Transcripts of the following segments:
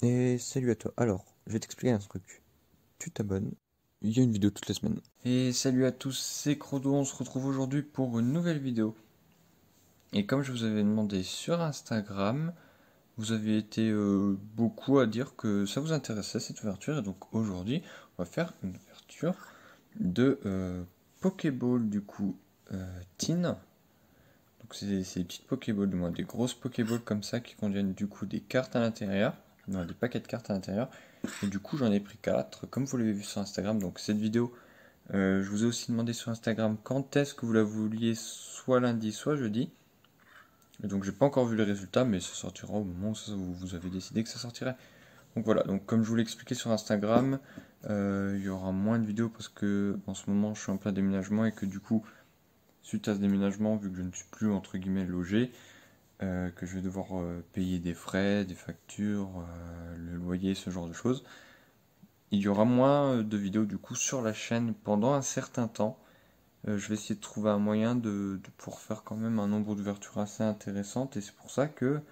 Et salut à toi. Alors, je vais t'expliquer un truc. Tu t'abonnes, il y a une vidéo toutes les semaines. Et salut à tous, c'est Crodo, on se retrouve aujourd'hui pour une nouvelle vidéo. Et comme je vous avais demandé sur Instagram, vous avez été beaucoup à dire que ça vous intéressait cette ouverture. Et donc aujourd'hui, on va faire une ouverture de Pokéball du coup Teen. Donc c'est des petites Pokéballs, du moins des grosses Pokéballs comme ça qui contiennent du coup des cartes à l'intérieur. Non, des paquets de cartes à l'intérieur. Et du coup, j'en ai pris 4, comme vous l'avez vu sur Instagram. Donc, cette vidéo, je vous ai aussi demandé sur Instagram quand est-ce que vous la vouliez, soit lundi, soit jeudi. Et donc, j'ai pas encore vu les résultats, mais ça sortira au moment où vous avez décidé que ça sortirait. Donc, voilà. Donc, comme je vous l'ai expliqué sur Instagram, il y aura moins de vidéos parce que en ce moment, je suis en plein déménagement et que du coup, suite à ce déménagement, vu que je ne suis plus entre guillemets logé, que je vais devoir payer des frais, des factures, le loyer, ce genre de choses. Il y aura moins de vidéos du coup sur la chaîne pendant un certain temps. Je vais essayer de trouver un moyen de pouvoir faire quand même un nombre d'ouvertures assez intéressante et c'est pour ça que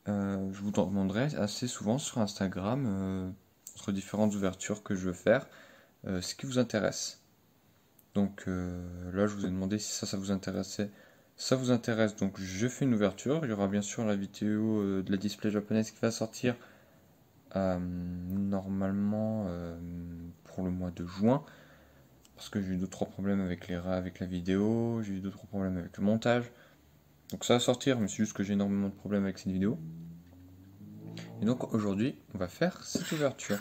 je vous demanderai assez souvent sur Instagram, entre différentes ouvertures que je veux faire, ce qui vous intéresse. Donc là je vous ai demandé si ça vous intéressait. Ça vous intéresse, donc je fais une ouverture. Il y aura bien sûr la vidéo de la display japonaise qui va sortir normalement pour le mois de juin. Parce que j'ai eu 2-3 problèmes avec avec la vidéo, j'ai eu 2-3 problèmes avec le montage. Donc ça va sortir, mais c'est juste que j'ai énormément de problèmes avec cette vidéo. Et donc aujourd'hui, on va faire cette ouverture.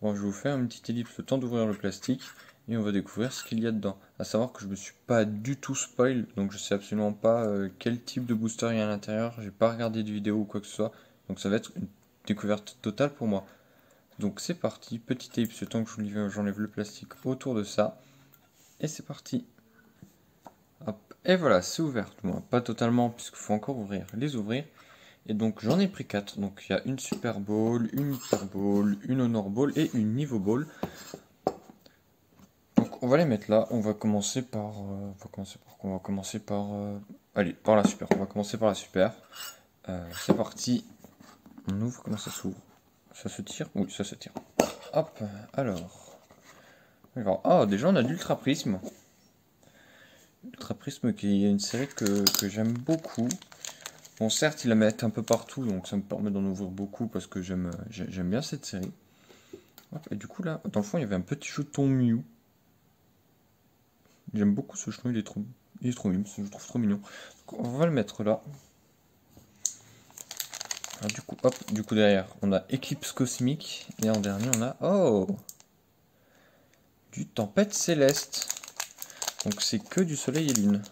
Bon, je vais vous faire une petite ellipse, le temps d'ouvrir le plastique, et on va découvrir ce qu'il y a dedans. À savoir que je me suis pas du tout spoil, donc je sais absolument pas quel type de booster il y a à l'intérieur. J'ai pas regardé de vidéo ou quoi que ce soit, donc ça va être une découverte totale pour moi. Donc c'est parti, petite ellipse, le temps que j'enlève le plastique autour de ça. Et c'est parti. Hop. Et voilà, c'est ouvert. Bon, pas totalement, puisqu'il faut encore les ouvrir. Et donc j'en ai pris 4. Donc il y a une Super Bowl, une Hyper Bowl, une Honor Bowl et une Niveau Bowl. Donc on va les mettre là. On va commencer par. Allez, par la Super. On va commencer par la Super. C'est parti. On ouvre. Comment ça s'ouvre? Ça se tire? Oui, ça se tire. Hop. Alors. Ah, déjà on a l'Ultra Prisme. Ultra Prisme qui est une série que j'aime beaucoup. Bon, certes, ils la mettent un peu partout, donc ça me permet d'en ouvrir beaucoup parce que j'aime bien cette série. Hop, et du coup, là, dans le fond, il y avait un petit jeton Mew. J'aime beaucoup ce jeton, il est trop mignon, je le trouve trop mignon. Donc, on va le mettre là. Alors, du coup, hop, derrière, on a Eclipse Cosmique. Et en dernier, on a, oh, du Tempête Céleste. Donc, c'est que du Soleil et Lune.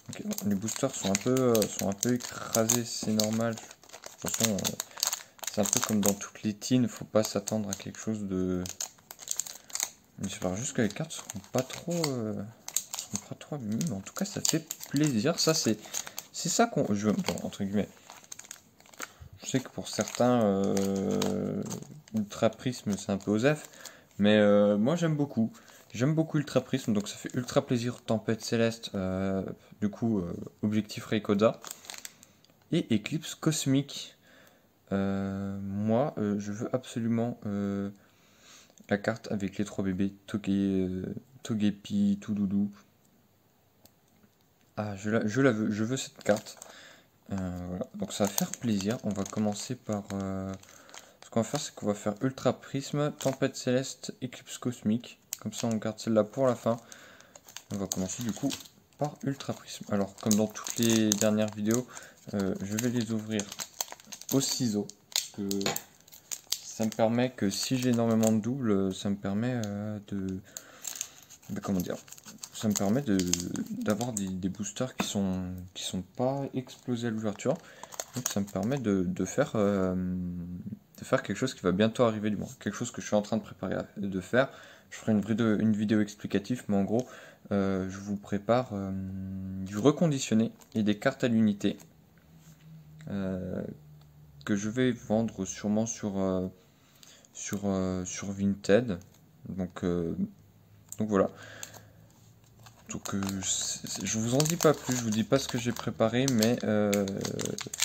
Okay, bon, les boosters sont un peu écrasés, c'est normal. De toute façon, c'est un peu comme dans toutes les teams, faut pas s'attendre à quelque chose de. Mais j'espère juste que les cartes seront pas trop abîmées, mais en tout cas ça fait plaisir. Ça c'est ça qu'on joue, bon, entre guillemets. Je sais que pour certains Ultra Prisme c'est un peu osef, mais moi j'aime beaucoup. J'aime beaucoup Ultra Prisme, donc ça fait ultra plaisir. Tempête Céleste, du coup Objectif Rayquaza et Eclipse Cosmique. Moi, je veux absolument la carte avec les 3 bébés, Togepi, Toudoudou. Ah, je la veux, je veux cette carte. Voilà. Donc ça va faire plaisir. On va commencer par... ce qu'on va faire, c'est qu'on va faire Ultra Prisme, Tempête Céleste, Eclipse Cosmique. Comme ça, on garde celle-là pour la fin. On va commencer du coup par Ultra Prisme. Alors, comme dans toutes les dernières vidéos, je vais les ouvrir au ciseau. Ça me permet que si j'ai énormément de doubles, ça me permet comment dire, ça me permet d'avoir des boosters qui sont pas explosés à l'ouverture. Donc ça me permet de faire quelque chose qui va bientôt arriver, du moins quelque chose que je suis en train de préparer de faire. Je ferai une vidéo explicative, mais en gros je vous prépare du reconditionné et des cartes à l'unité que je vais vendre sûrement sur Vinted. Donc voilà. Donc je vous en dis pas plus, je vous dis pas ce que j'ai préparé, mais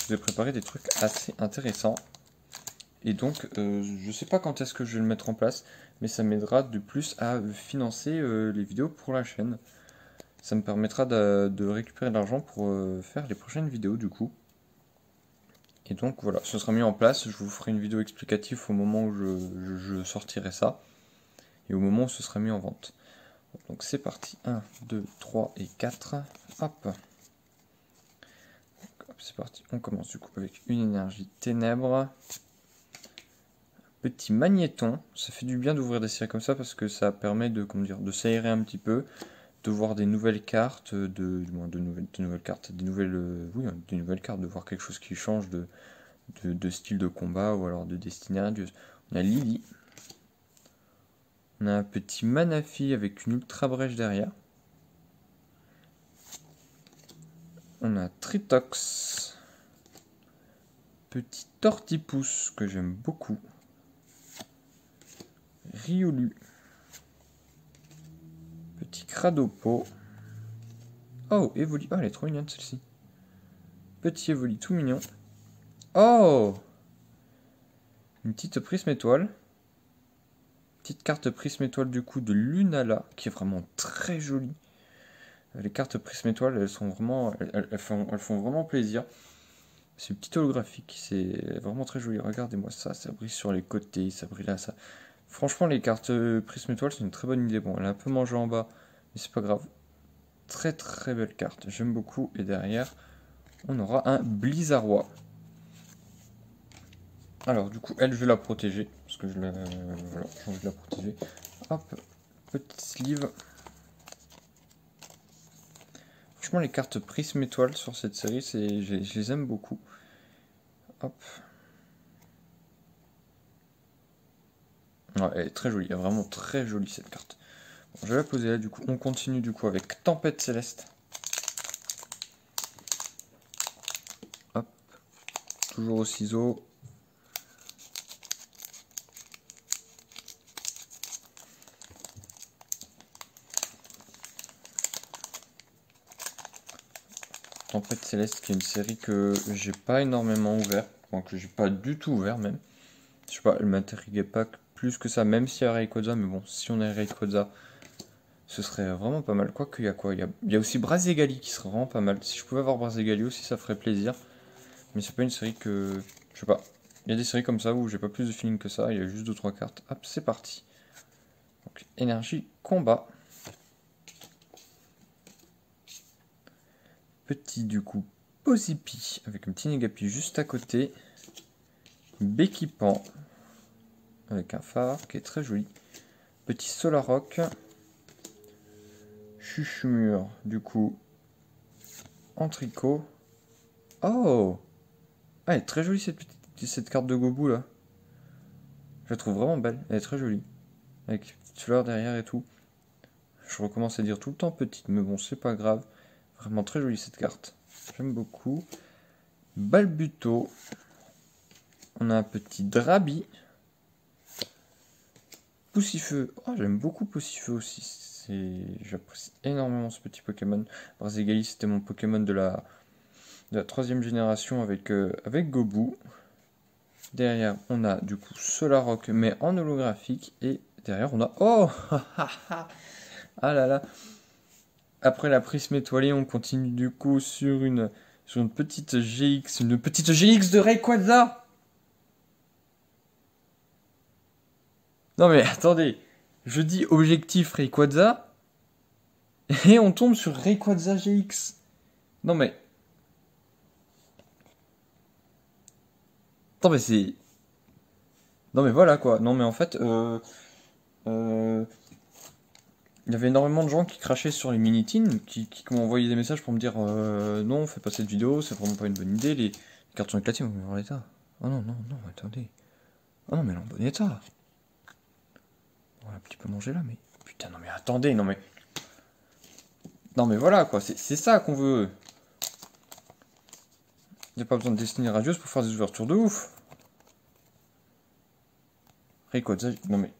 j'ai préparé des trucs assez intéressants. Et donc je sais pas quand est-ce que je vais le mettre en place, mais ça m'aidera de plus à financer les vidéos pour la chaîne. Ça me permettra de récupérer de l'argent pour faire les prochaines vidéos du coup. Et donc voilà, ce sera mis en place, je vous ferai une vidéo explicative au moment où je sortirai ça. Et au moment où ce sera mis en vente. Donc c'est parti, 1, 2, 3 et 4. Hop. C'est parti, on commence du coup avec une énergie ténèbres. Petit magnéton, ça fait du bien d'ouvrir des séries comme ça parce que ça permet de, comment dire, de s'aérer un petit peu, de voir des nouvelles cartes, de nouvelles cartes, oui, des nouvelles cartes, de voir quelque chose qui change de style de combat ou alors de destinée radieuse. On a Lily. On a un petit Manafi avec une ultra brèche derrière. On a Tritox. Petit Tortipousse que j'aime beaucoup. Riolu. Petit Cradopo. Oh, Evoli. Oh, elle est trop mignonne celle-ci. Petit Evoli tout mignon. Oh, une petite prisme étoile. Petite carte prisme étoile du coup de Lunala qui est vraiment très jolie. Les cartes prisme étoile, elles sont vraiment, elles font vraiment plaisir. C'est petit holographique, c'est vraiment très joli. Regardez-moi ça, ça brille sur les côtés, ça brille là, ça. Franchement, les cartes prisme étoile, c'est une très bonne idée. Bon, elle a un peu mangé en bas, mais c'est pas grave. Très très belle carte, j'aime beaucoup. Et derrière, on aura un Blizzardois. Alors, du coup, elle, je vais la protéger. Parce que voilà, j'ai envie de la protéger. Hop, petit sleeve. Franchement, les cartes prisme étoile sur cette série, je les aime beaucoup. Hop. Ouais, elle est très jolie, elle est vraiment très jolie cette carte. Bon, je vais la poser là, du coup, on continue du coup avec Tempête Céleste. Hop, toujours au ciseau. Tempête Céleste, qui est une série que j'ai pas énormément ouvert, enfin, que j'ai pas du tout ouvert même. Je sais pas, elle m'intriguait pas plus que ça, même s'il y a Rayquaza, mais bon, si on a Rayquaza, ce serait vraiment pas mal. Quoique, il y a quoi? Il y a aussi Brazegali qui serait vraiment pas mal. Si je pouvais avoir Brazegali aussi, ça ferait plaisir. Mais c'est pas une série que... Je sais pas. Il y a des séries comme ça où j'ai pas plus de feeling que ça. Il y a juste 2-3 cartes. Hop, c'est parti. Donc, énergie, combat. Petit, du coup, Posipi. Avec un petit Negapi juste à côté. Béquipan. Avec un phare qui est très joli. Petit Solaroc. Chuchumur, du coup, en tricot. Oh! Ah, elle est très jolie cette carte de Gobu là. Je la trouve vraiment belle, elle est très jolie. Avec les petites fleurs derrière et tout. Je recommence à dire tout le temps petite, mais bon, c'est pas grave. Vraiment très jolie cette carte. J'aime beaucoup. Balbuto. On a un petit Drabi. Poussifeu. Oh, j'aime beaucoup Poussifeu aussi. J'apprécie énormément ce petit Pokémon. Brazegali, c'était mon Pokémon de la 3e génération avec Gobu. Derrière, on a du coup Solaroc, mais en holographique. Et derrière, on a... Oh! Ah là là! Après la prisme étoilée, on continue du coup sur une petite GX. Une petite GX de Rayquaza! Non mais attendez! Je dis objectif Rayquaza. Et on tombe sur Rayquaza GX. Non mais... Non mais c'est... Non mais voilà quoi. Non mais en fait... Il y avait énormément de gens qui crachaient sur les Minitines, qui m'ont envoyé des messages pour me dire non, fais pas cette vidéo, c'est vraiment pas une bonne idée, les cartes sont éclatées, mais en l'état. Oh non, non, non, attendez. Oh non, mais elle est en bon état. On va un petit peu manger là, mais... Putain, non mais attendez, non mais... Non mais voilà quoi, c'est ça qu'on veut. Il n'y a pas besoin de destinée radieuse pour faire des ouvertures de ouf. Rayquaza, non mais...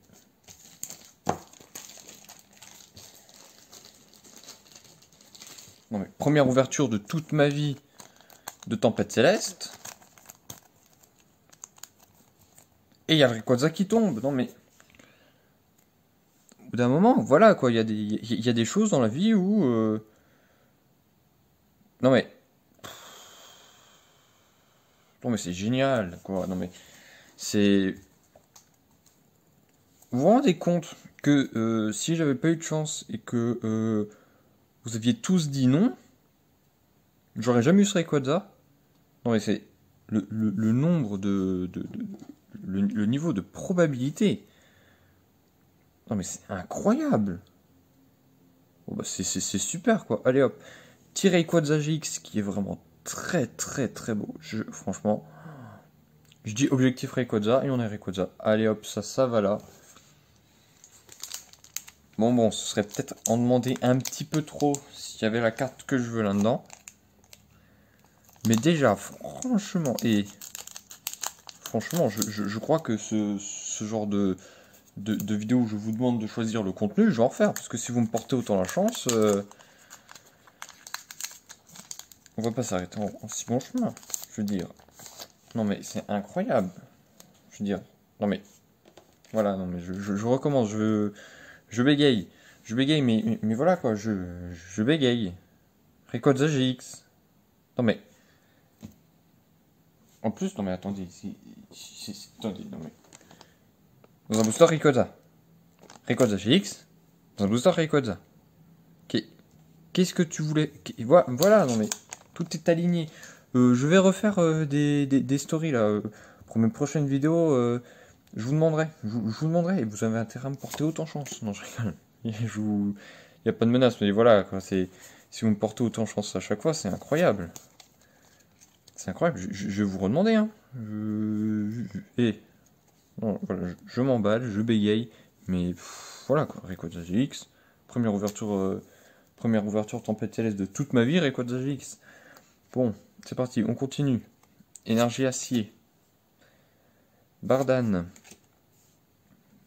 Non mais, première ouverture de toute ma vie de Tempête Céleste. Et il y a le Rayquaza qui tombe. Non mais... Au bout d'un moment, voilà quoi, il y a des choses dans la vie où... Non mais... Non mais c'est génial, quoi. Non mais... C'est... Vous vous rendez compte que si j'avais pas eu de chance et que vous aviez tous dit non, j'aurais jamais eu ce Rayquaza. Non mais c'est... Le nombre le niveau de probabilité. Non mais c'est incroyable. Bon, bah, c'est super quoi. Allez hop. Petit Rayquaza GX qui est vraiment très beau. Franchement, je dis objectif Rayquaza et on est Rayquaza. Allez hop, ça va là. Bon, ce serait peut-être en demander un petit peu trop s'il y avait la carte que je veux là-dedans. Mais déjà, franchement, je crois que ce genre de vidéo où je vous demande de choisir le contenu, je vais en refaire. Parce que si vous me portez autant la chance, on va pas s'arrêter en si bon chemin. Je veux dire, non mais c'est incroyable. Je veux dire, non mais, voilà, non mais je recommence, je bégaye. Je bégaye, mais voilà quoi, je bégaye. Rayquaza GX. Non mais, en plus, non mais attendez, attendez, non mais. Dans un booster Rayquaza. Rayquaza GX. Dans un booster Rayquaza. Qu'est-ce que tu voulais? Voilà, non mais. Tout est aligné. Je vais refaire des stories là. Pour mes prochaines vidéos, je vous demanderai. Je vous demanderai. Et vous avez intérêt à me porter autant chance. Non, je rigole. Il n'y a pas de menace, mais voilà, quoi. Si vous me portez autant chance à chaque fois, c'est incroyable. C'est incroyable. Je vais vous redemander, hein. Non, voilà, je m'emballe, je bégaye, mais voilà quoi, Rayquaza GX, première ouverture Tempête Céleste de toute ma vie, Rayquaza GX. Bon, c'est parti, on continue. Énergie Acier, Bardan,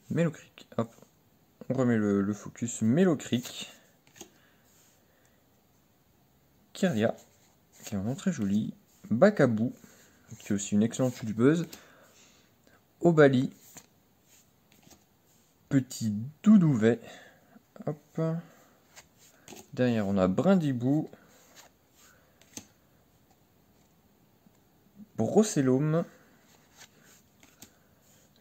Melocric, hop, on remet le focus Melocric, Kirlia, qui est vraiment très joli, Bakabou, qui est aussi une excellente buzz, Obali, Petit Doudouvet, hop, derrière on a Brindibou, Brocellum,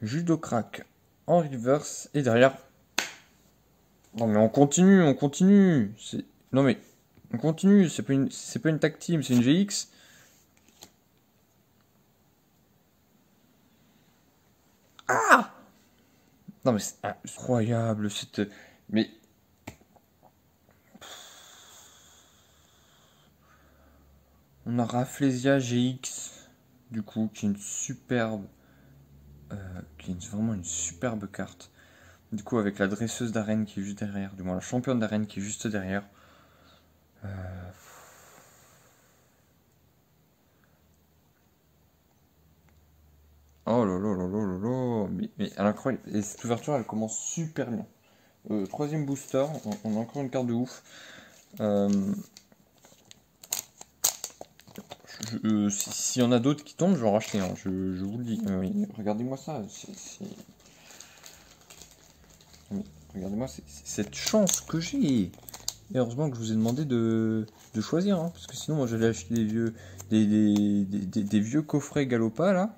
Judocrack en reverse, et derrière... Non mais on continue. Non mais, on continue, c'est pas une tag team, c'est une GX. Ah! Non mais c'est incroyable, Mais... On a Rafflesia GX, du coup, qui est une superbe... qui est vraiment une superbe carte. Du coup, avec la dresseuse d'arène qui est juste derrière, du moins la championne d'arène qui est juste derrière. Oh là là là là là là. Mais elle est incroyable. Et cette ouverture, elle commence super bien. Troisième booster, on a encore une carte de ouf. S'il y en a d'autres qui tombent, je vais en racheter un, je vous le dis. Regardez-moi ça. Regardez-moi cette chance que j'ai. Et heureusement que je vous ai demandé de choisir, hein, parce que sinon moi j'allais acheter des vieux coffrets Galopa là.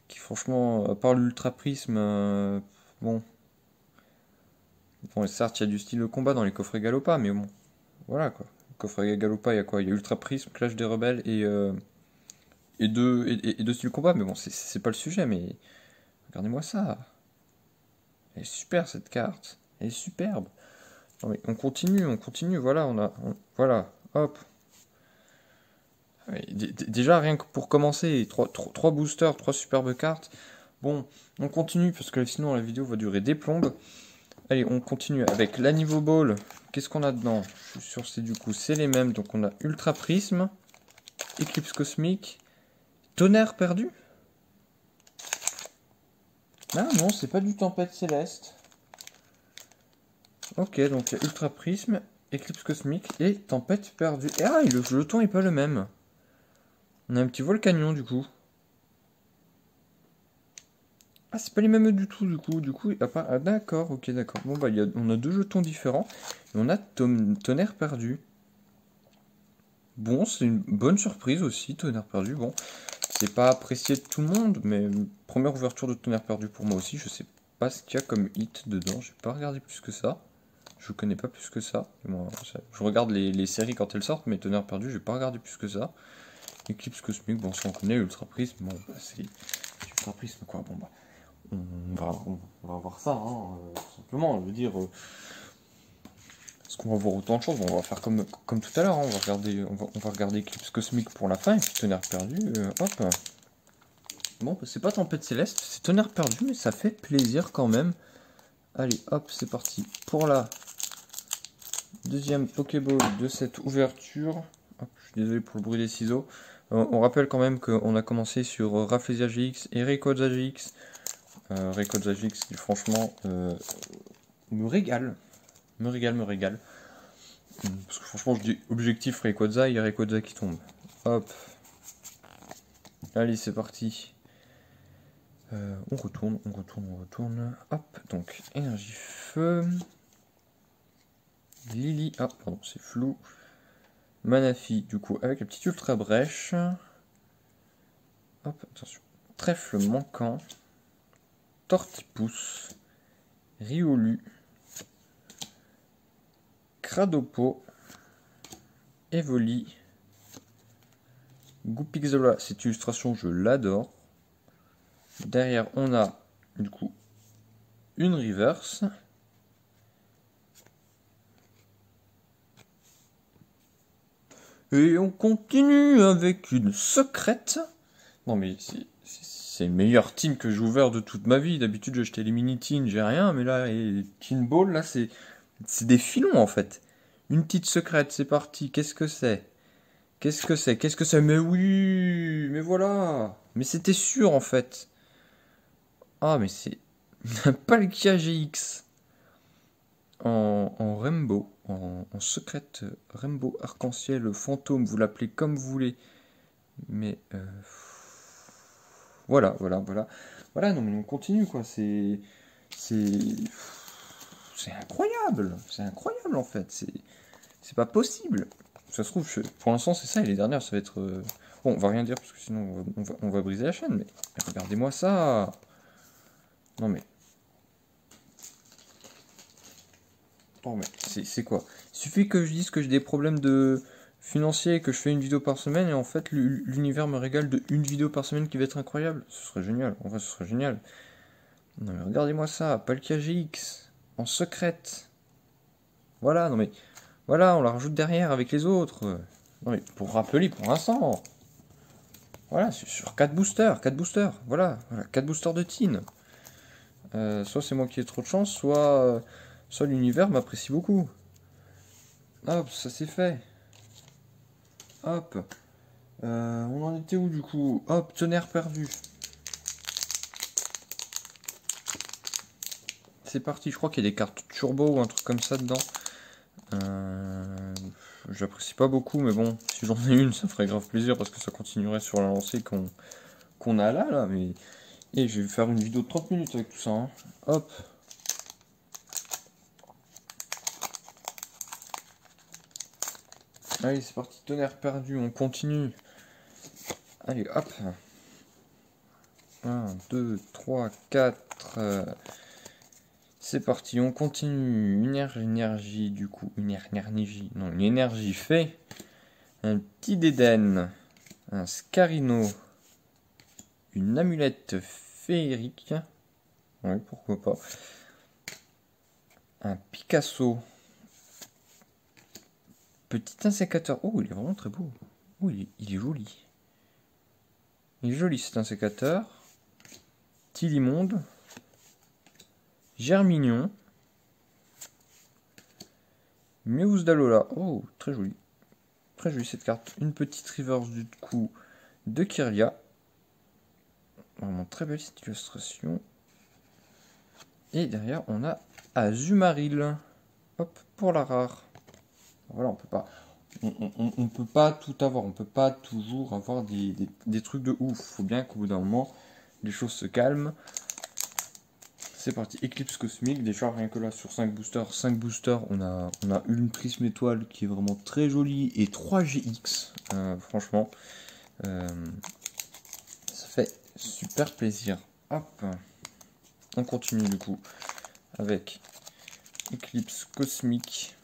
Qui franchement, à part l'Ultra Prisme, bon, certes il y a du style de combat dans les coffrets Galopa, mais bon, voilà quoi. Coffret Galopa, il y a quoi? Il y a Ultra Prisme, Clash des Rebelles et deux styles combat, mais bon, c'est pas le sujet, mais regardez-moi ça. Elle est super cette carte. Elle est superbe. Non mais on continue, voilà, voilà, hop. Déjà, rien que pour commencer, 3 boosters, 3 superbes cartes. Bon, on continue, parce que sinon la vidéo va durer des plombes. Allez, on continue avec la niveau ball. Qu'est-ce qu'on a dedans? Je suis sûr que c'est du coup, c'est les mêmes. Donc on a Ultra Prisme, Éclipse Cosmique, Tonnerre perdu. Ah non, c'est pas du Tempête Céleste. Ok, donc il y a Ultra Prisme, Éclipse cosmique et tempête perdue. Et ah, le jeton est pas le même. On a un petit volcanion du coup. Ah, c'est pas les mêmes du tout, du coup, il y a pas... Ah, d'accord, ok, d'accord. Bon, bah, on a deux jetons différents. Et on a tonnerre perdu. Bon, c'est une bonne surprise aussi, tonnerre perdu. Bon, c'est pas apprécié de tout le monde, mais première ouverture de tonnerre perdu pour moi aussi. Je sais pas ce qu'il y a comme hit dedans. J'ai pas regardé plus que ça. Je connais pas plus que ça. Bon, je regarde les séries quand elles sortent, mais tonnerre perdu, j'ai pas regardé plus que ça. Éclipse cosmique, bon, ça on connaît. Ultra prisme, bon, bah, c'est ultra prisme quoi. Bon, bah. On va voir ça, hein, tout simplement. Je veux dire, est-ce qu'on va voir autant de choses? On va faire comme tout à l'heure, hein, on va regarder Eclipse Cosmique pour la fin, et puis Tonnerre Perdu, hop. Bon, c'est pas Tempête Céleste, c'est Tonnerre Perdu, mais ça fait plaisir quand même. Allez, hop, c'est parti pour la deuxième Pokéball de cette ouverture. Hop, je suis désolé pour le bruit des ciseaux. On rappelle quand même qu'on a commencé sur Rafflesia GX et Rayquaza GX. Rayquaza GX qui franchement me régale. Me régale. Parce que franchement je dis objectif Rayquaza, il y a Rayquaza qui tombe. Hop. Allez c'est parti. On retourne. Hop, donc énergie feu. Lily, ah pardon c'est flou. Manafi du coup avec la petite ultra brèche. Hop, attention. Trèfle manquant. Tortipousse. Riolu. Cradopo, Evoli, Goupixola, cette illustration je l'adore. Derrière on a du coup une reverse. Et on continue avec une secrète. Non mais c'est le meilleur team que j'ai ouvert de toute ma vie. D'habitude j'achetais les mini teens, j'ai rien, mais là les teen ball là c'est des filons en fait. Une petite secrète, c'est parti. Qu'est-ce que c'est? Qu'est-ce que c'est? Mais oui, mais voilà. Mais c'était sûr en fait. Ah, mais c'est un Palkia GX en Rainbow, en secrète Rainbow arc-en-ciel fantôme, vous l'appelez comme vous voulez. Mais voilà. Voilà, non mais on continue quoi. C'est incroyable en fait. C'est pas possible. Ça se trouve, pour l'instant c'est ça et les dernières ça va être... Bon, on va rien dire parce que sinon on va briser la chaîne, mais regardez-moi ça. Non mais c'est quoi? Il suffit que je dise que j'ai des problèmes de financiers et que je fais une vidéo par semaine et en fait l'univers me régale de une vidéo par semaine qui va être incroyable. Ce serait génial, en vrai ce serait génial. Non mais regardez-moi ça, Palkia GX, en secrète. Voilà, non mais... Voilà, on la rajoute derrière avec les autres. Non mais pour rappeler pour l'instant. Voilà, sur 4 boosters, voilà, 4 boosters de teen. Soit c'est moi qui ai trop de chance, soit l'univers m'apprécie beaucoup. Hop, ça c'est fait. Hop. On en était où du coup? Hop, tonnerre perdu. C'est parti, je crois qu'il y a des cartes turbo ou un truc comme ça dedans. J'apprécie pas beaucoup, mais bon, si j'en ai une, ça ferait grave plaisir parce que ça continuerait sur la lancée qu'on a là, mais... Et je vais faire une vidéo de 30 minutes avec tout ça, hein. Hop. Allez, c'est parti, tonnerre perdu, on continue. Allez, hop. 1, 2, 3, 4... C'est parti, on continue. Une énergie, du coup. Une énergie fait. Un petit Dédenne. Un Scarino. Une amulette féerique. Ouais, pourquoi pas. Un Picasso. Petit insécateur. Oh, il est vraiment très beau. Oh, il est joli. Il est joli cet insécateur. Tilimonde. Germignon. Meuse d'Alola. Oh, très joli. Très jolie cette carte. Une petite reverse du coup de Kirlia. Vraiment très belle cette illustration. Et derrière, on a Azumarill. Hop, pour la rare. Voilà, on peut pas tout avoir, on peut pas toujours avoir des trucs de ouf. Faut bien qu'au bout d'un moment, les choses se calment. C'est parti, Éclipse Cosmique, déjà rien que là sur 5 boosters, on a une prisme étoile qui est vraiment très jolie et 3 GX, franchement, ça fait super plaisir. Hop, on continue du coup avec Éclipse Cosmique.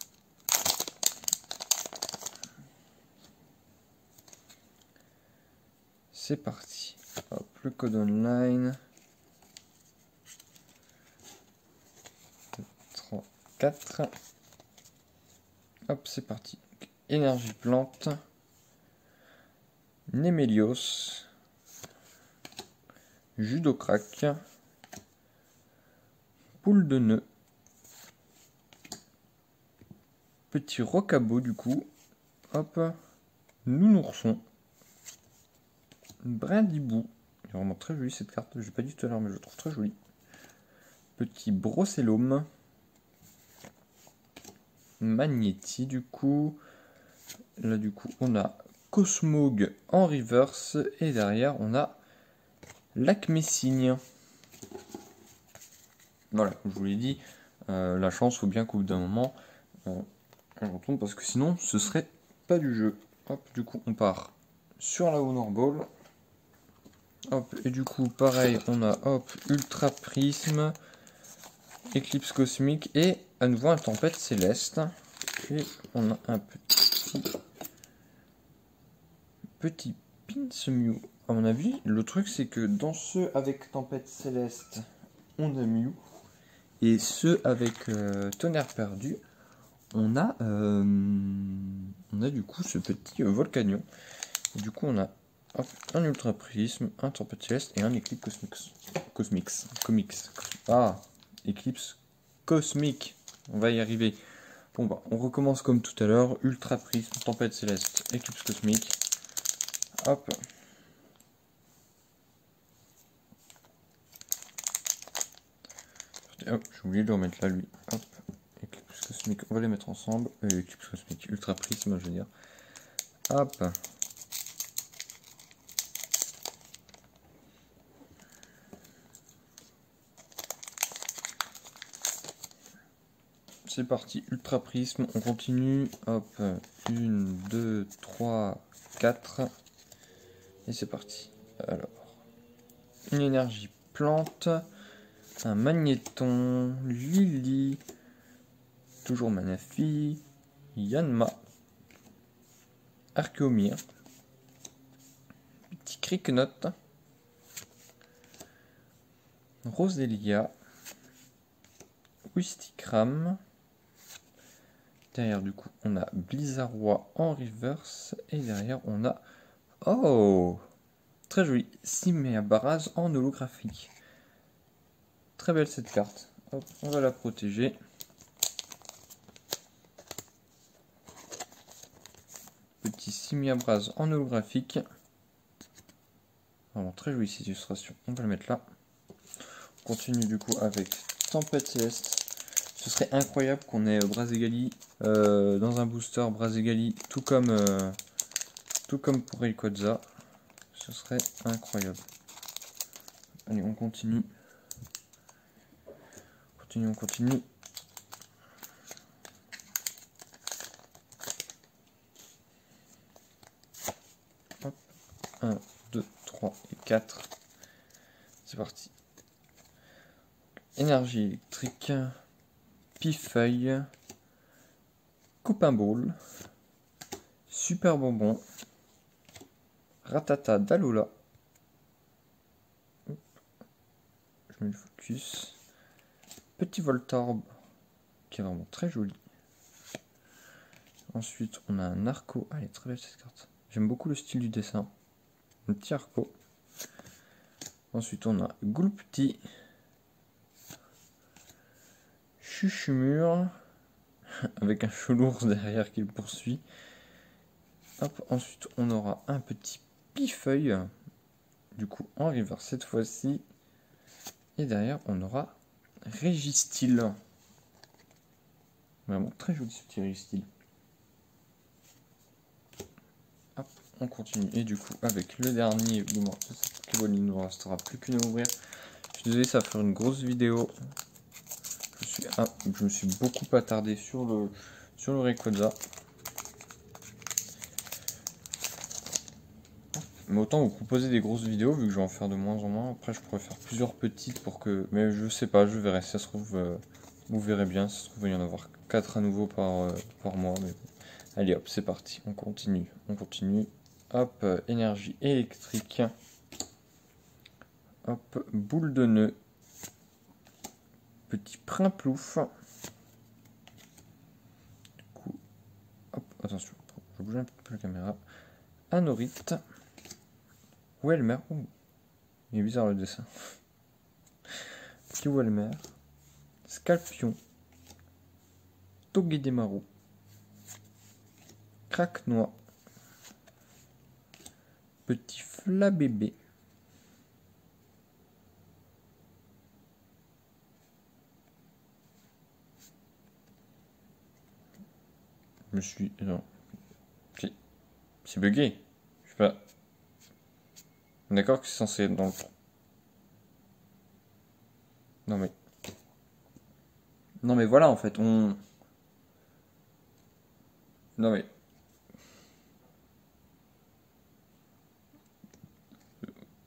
C'est parti, hop, le code online. 3, 4. Hop, c'est parti. Énergie plante. Némélios. Judocrac. Poule de nœud. Petit rocabo du coup. Hop. Nounourson. Brindibou. C'est vraiment très jolie cette carte. Je l'ai pas dit tout à l'heure, mais je la trouve très jolie. Petit Brocellum. Magnéti du coup. Là du coup on a Cosmog en reverse. Et derrière on a Lacmessigne. Voilà, comme je vous l'ai dit, la chance, faut bien qu'au bout d'un moment, je retourne parce que sinon, ce serait pas du jeu. Hop, du coup, on part sur la Honor Ball. Hop, et du coup, pareil, on a hop, Ultra Prisme, Éclipse Cosmique et à nouveau un Tempête Céleste. Et on a un petit Pinsmew. À mon avis, le truc c'est que dans ceux avec Tempête Céleste, on a Mew. Et ceux avec Tonnerre Perdu, on a du coup ce petit Volcanion. Et du coup, on a hop, un Ultra Prisme, un Tempête Céleste et un Éclipse Comics. Ah, Éclipse Cosmique. On va y arriver. Bon, bah, on recommence comme tout à l'heure. Ultra Prisme, Tempête Céleste, Éclipse Cosmique. Hop. Hop, j'ai oublié de le remettre là, lui. Hop. Éclipse Cosmique, on va les mettre ensemble. Éclipse Cosmique, Ultra Prisme, je veux dire. Hop. C'est parti, Ultra Prisme, on continue. Hop, 1, 2, 3, 4. Et c'est parti. Alors, une énergie plante, un magnéton, Lily, toujours Manafi, Yanma, Archeomir, petit Cricknote, Roselia, Wistikram. Derrière, du coup, on a Blizzardroid en reverse. Et derrière, on a... Oh, très joli. Siméabaraz en holographique. Très belle cette carte. Hop, on va la protéger. Petit Siméabraz en holographique. Vraiment très jolie cette illustration. On va le mettre là. On continue du coup avec Tempête Céleste. Ce serait incroyable qu'on ait Brazegali dans un booster Brazegali, tout comme pour Rayquaza. Ce serait incroyable. Allez, on continue. On continue. Hop. 1, 2, 3 et 4. C'est parti. Énergie électrique. Pifeuille. Coupin Ball. Super Bonbon. Ratata d'Alola. Je mets le focus. Petit Voltorb qui est vraiment très joli. Ensuite, on a un Arco. Ah, elle est très belle cette carte. J'aime beaucoup le style du dessin. Un petit Arco. Ensuite, on a Goulpti. Chuchumur. Avec un Chelours derrière qui le poursuit. Hop, ensuite, on aura un petit Pifeuille. Du coup, en reverse cette fois-ci. Et derrière, on aura Régistil. Vraiment très joli ce petit Régistil. Hop, on continue. Et du coup, avec le dernier de cette Pokéball, il ne nous restera plus qu'une à ouvrir. Je suis désolé, ça va faire une grosse vidéo. Je me suis beaucoup attardé sur le Rayquaza. Mais autant vous proposer des grosses vidéos, vu que je vais en faire de moins en moins. Après, je pourrais faire plusieurs petites pour que... Mais je sais pas, je verrai. Si ça se trouve, vous verrez bien. Si ça se trouve, il va y en avoir 4 à nouveau par mois. Mais... Allez, hop, c'est parti. On continue. On continue. Hop, énergie électrique. Hop, boule de nœud. Petit primplouf. Du coup, hop, attention. Je bouge un peu la caméra. Anorite. Welmer. Oh, il est bizarre le dessin. Petit Welmer. Scalpion. Togedemaru. Craque-noix. Petit Flabébé. Je me suis... Non. C'est bugué. Je sais pas... D'accord que c'est censé être dans le... Non mais... Non mais voilà en fait, on... Non mais...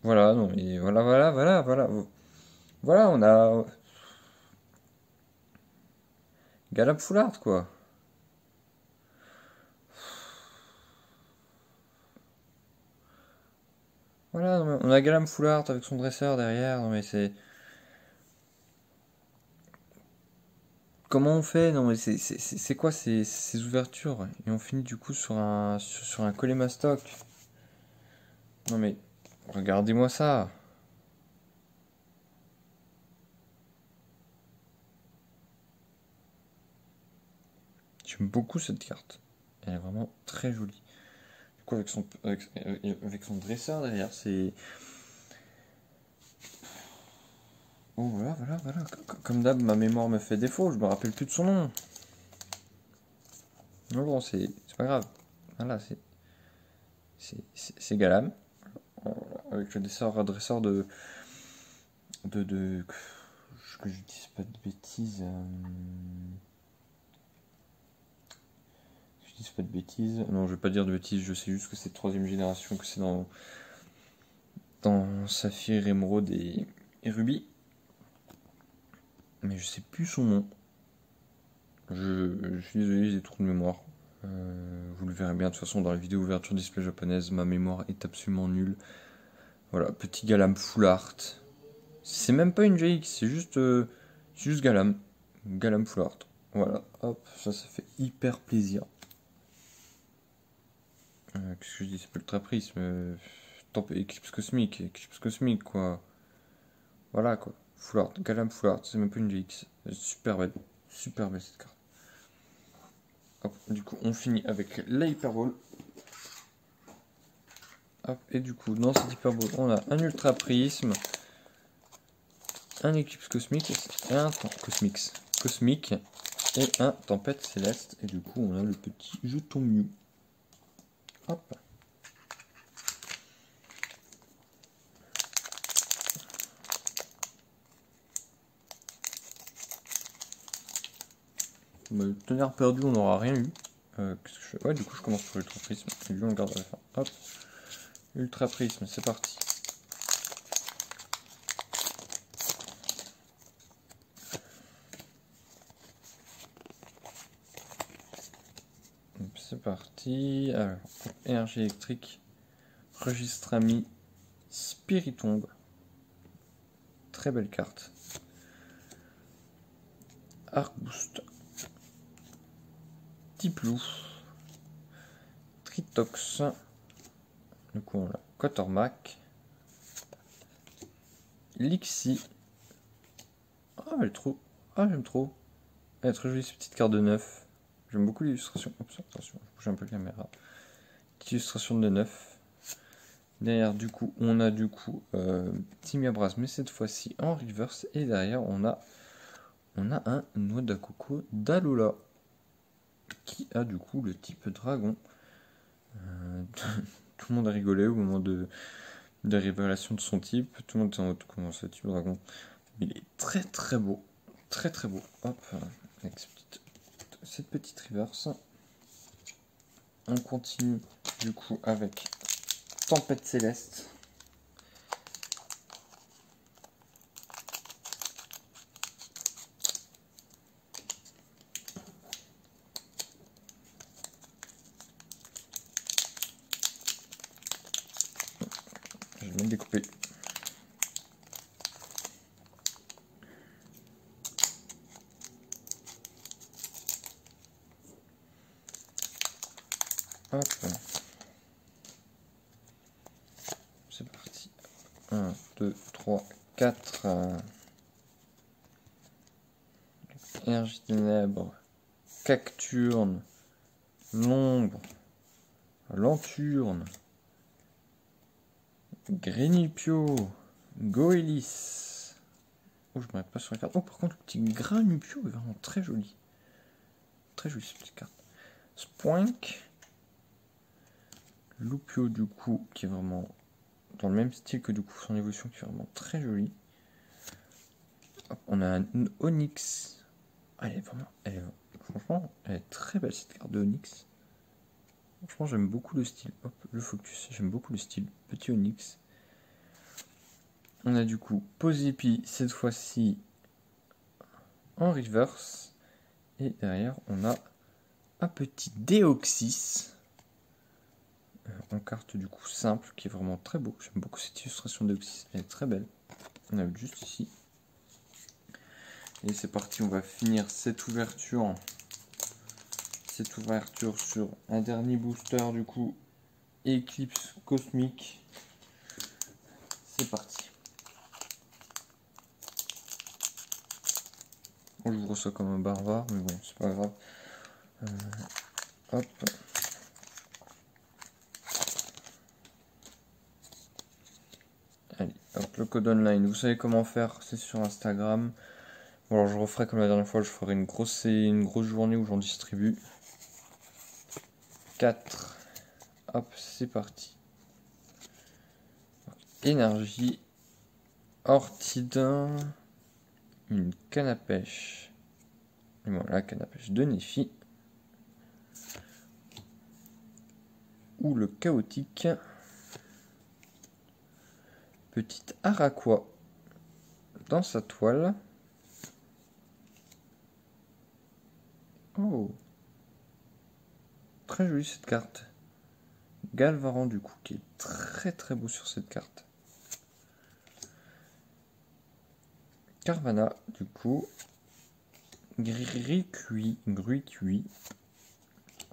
Voilà, non mais... Voilà. Voilà, on a... Galap Foulard quoi. Voilà, non, mais on a Galam Foulard avec son dresseur derrière, non mais c'est... Comment on fait? Non mais c'est quoi ces ouvertures? Et on finit du coup sur un Colémastoc. Non mais... Regardez-moi ça. J'aime beaucoup cette carte. Elle est vraiment très jolie. Du coup avec son dresseur derrière, c'est... Oh voilà. Comme d'hab, ma mémoire me fait défaut, je me rappelle plus de son nom. Non bon, c'est pas grave. Voilà, c'est Galam. Avec le dresseur de... Que je dise pas de bêtises. Je dis pas de bêtises. Non, je vais pas dire de bêtises, je sais juste que c'est 3ème génération, que c'est dans Saphir, Émeraude et Ruby. Mais je sais plus son nom. Je suis désolé, j'ai des trous de mémoire. Vous le verrez bien de toute façon dans la vidéo ouverture display japonaise, ma mémoire est absolument nulle. Voilà, petit Galam Full Art. C'est même pas une GX, c'est juste Galam. Galam Full Art. Voilà, hop, ça fait hyper plaisir. Qu'est-ce que je dis? C'est pas Ultra Prisme. Eclipse Cosmique, quoi. Voilà, quoi. Full Art, Galam Full Art, c'est même pas une GX. Super belle cette carte. Hop, du coup, on finit avec la Hyperball. Hop, et du coup, dans cette Hyperball, on a un Ultra Prisme, un Eclipse Cosmique, et un Cosmique, et un Tempête Céleste. Et du coup, on a le petit jeton Mew. Hop. Le tonnerre perdu, on n'aura rien eu. Qu'est-ce que je fais? Ouais, du coup, je commence par l'Ultra Prisme. Et lui, on le garde à la fin. Hop. Ultra Prisme, c'est parti. C'est parti. Alors, énergie électrique. Registre ami. Spiritomb. Très belle carte. Arcboost. Tiplou. Tritox. Du coup, on a Quatermack. Lixie. Ah, elle est trop. Ah, j'aime trop. Elle est très jolie, cette petite carte de 9. J'aime beaucoup l'illustration. Oups, attention, je bouge un peu la caméra. Petite illustration de 9. Derrière, du coup, on a Timiabras, mais cette fois-ci en reverse. Et derrière, on a un noix de coco d'Alola qui a du coup le type dragon. tout le monde a rigolé au moment des révélations de son type. Tout le monde était en mode comment ça type dragon. Il est très très beau. Très très beau. Hop, avec cette petite reverse. On continue du coup avec Tempête Céleste. Je vais le découper. Hop. C'est parti. 1, 2, 3, 4. Énergie ténèbres. Cacturne. L'ombre. Lanturne. Grénupio. Goélis. Oh, je m'arrête pas sur la carte. Oh, par contre, le petit Granupio est vraiment très joli. Très jolie cette petite carte. Spoink. Lupio, du coup, qui est vraiment dans le même style que du coup son évolution, qui est vraiment très jolie. Hop, on a une Onyx. Franchement, elle est très belle cette carte de Onyx. Franchement, j'aime beaucoup le style. Hop, le focus, j'aime beaucoup le style. Petit Onyx. On a du coup Posipi, cette fois-ci en reverse. Et derrière, on a un petit Deoxys. En carte du coup simple, qui est vraiment très beau. J'aime beaucoup cette illustration Deoxys, elle est très belle. On a juste ici. Et c'est parti, on va finir cette ouverture sur un dernier booster du coup, Éclipse Cosmique. C'est parti. Bon, j'ouvre ça comme un barbare, mais bon, c'est pas grave. Hop. Allez, hop, le code online, vous savez comment faire, c'est sur Instagram. Bon, alors je referai comme la dernière fois, je ferai une grosse journée où j'en distribue. 4. Hop, c'est parti. Énergie. Ortide. Une canne à pêche. Et bon, la canne à pêche de Néphi. Ou le chaotique. Petite Araqua dans sa toile. Oh, très jolie cette carte. Galvaran du coup, qui est très très beau sur cette carte. Carvana du coup. Gruicui.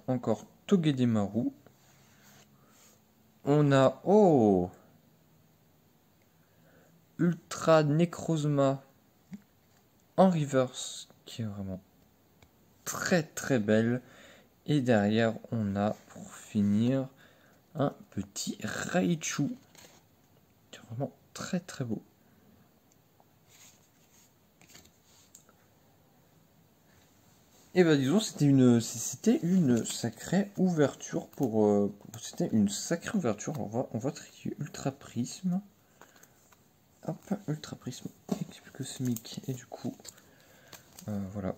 Encore Togedemaru. On a Ultra Necrozma en reverse, qui est vraiment très très belle. Et derrière, on a pour finir un petit Raichu, qui est vraiment très très beau. Et bah disons, c'était une sacrée ouverture c'était une sacrée ouverture. On va trier Ultra Prisme. Hop, Ultra Prisme, Équipe Cosmique. Et du coup, voilà.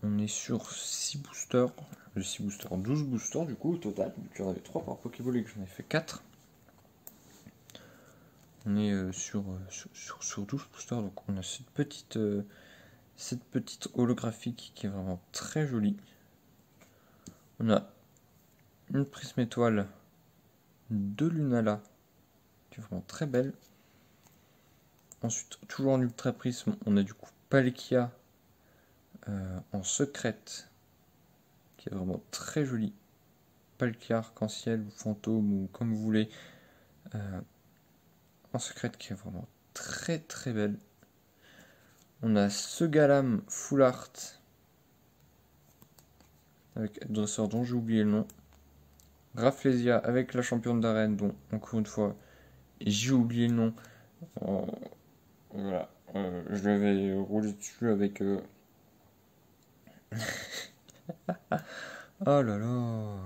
On est sur 6 boosters. 12 boosters du coup au total. Donc il y en avait 3 par Pokéball et que j'en ai fait 4. On est sur 12 boosters. Donc on a cette petite holographique qui est vraiment très jolie. On a une prisme étoile de Lunala qui est vraiment très belle. Ensuite, toujours en ultra prisme, on a du coup Palkia en secrète qui est vraiment très jolie. Palkia arc-en-ciel ou fantôme ou comme vous voulez. En secrète qui est vraiment très très belle. On a ce Galam Full Art avec dresseur dont j'ai oublié le nom. Rafflesia avec la championne d'arène dont encore une fois j'ai oublié le nom. Voilà, je l'avais roulé dessus avec Oh là là.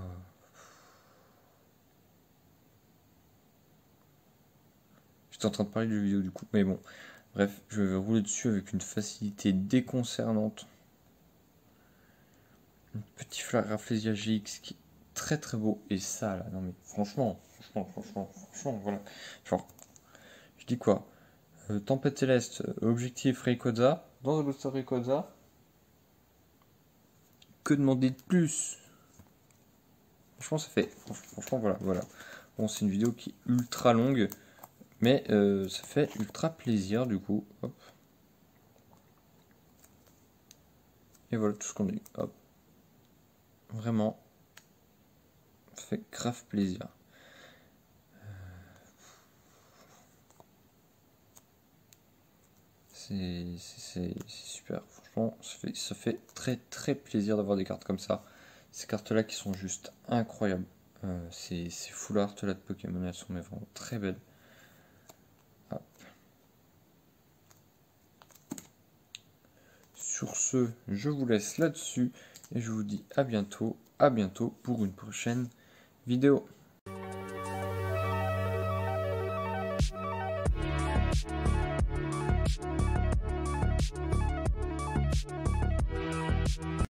J'étais en train de parler du jeu vidéo du coup, mais bon. Bref, je vais rouler dessus avec une facilité déconcernante. Un petit flash Rafflesia GX qui est très très beau. Et ça là, non mais franchement, voilà. Genre, je dis quoi? Tempête Céleste, objectif Rayquaza. Dans un booster Rayquaza. Que demander de plus? Franchement, ça fait. Franchement, voilà. Bon, c'est une vidéo qui est ultra longue. Mais ça fait ultra plaisir du coup. Hop. Et voilà tout ce qu'on a eu. Hop. Vraiment. Ça fait grave plaisir. C'est super. Franchement, ça fait très très plaisir d'avoir des cartes comme ça. Ces cartes-là qui sont juste incroyables. Ces full art là de Pokémon, elles sont mais vraiment très belles. Hop. Sur ce, je vous laisse là-dessus et je vous dis à bientôt pour une prochaine vidéo.